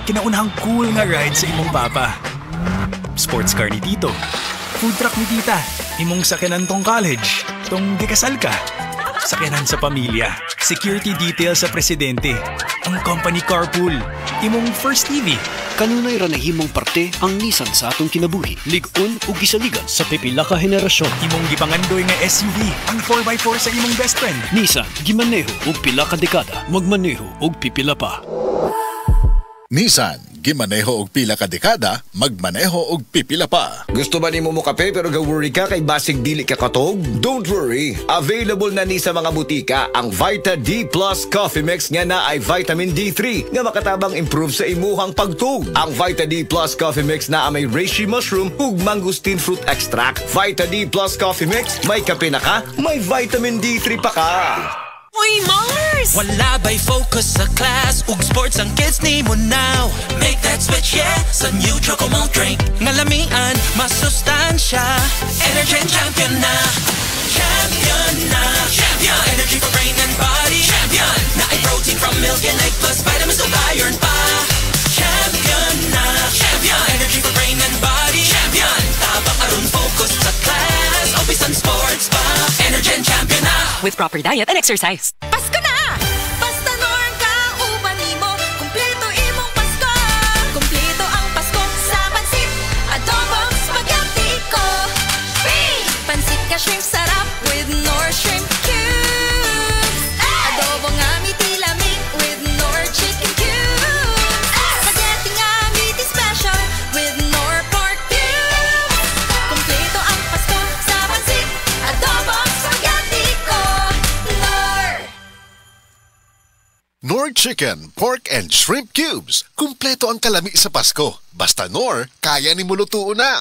kinaunahang cool nga ride sa imong papa. Sports car ni tito. Food truck ni tita. Imong sakyanan tong college. Tong gikasal ka. Sakyanan sa pamilya. Security detail sa presidente. Ang company carpool. Imong first TV. Kanunay ra nahimong parte ang Nissan sa atong kinabuhi. Lig-on ug gisaligan sa pipila ka henerasyon. Imong gipangandoy nga SUV. Ang 4x4 sa imong best friend. Nissan, gimaneho ug pila ka dekada. Magmaneho ug pipila pa. Nissan, gimaneho og pila ka dekada, magmaneho og pipila pa. Gusto ba nimo mo kape pero ga-worry ka kay basig dili ka katog? Don't worry. Available na ni sa mga butika ang Vita D Plus Coffee Mix nga na ay vitamin D3 nga makatabang improve sa imuhang pagtug. Ang Vita D Plus Coffee Mix na may reishi mushroom ug mangosteen fruit extract. Vita D Plus Coffee Mix, may kape na ka, may vitamin D3 pa ka. Uy, Mars! Wala ba'y focus sa class? Ug sports ang kids ni mo now. Make that switch, yeah, sa new Choco Malt drink. Ngalamian, masustansya. Energen champion na. Champion na. Champion! Energy for brain and body. Champion! Na ay protein from milk and egg plus vitamins of iron pa. Champion na. Champion! Energy for brain and body. Champion! Tabak aron focus sa class. Always on sports pa. Energen champion na. With proper diet and exercise. Pasko na! Basta Norm ka, uban nimo. Kumpleto imong Pasko. Kumpleto ang Pasko sa pansit. Adobong spaghetti ko. Free! Pansit ka shrimp sarap with Nor shrimp cubes. Adobong amiti lamig with Nor chicken cubes. Spaghetti amiti special with Nor pork cubes. Kumpleto ang Pasko sa pansit. Adobong spaghetti ko. Nor Chicken, Pork and Shrimp Cubes. Kumpleto ang kalami sa Pasko. Basta Nor, kaya ni mulutuo na.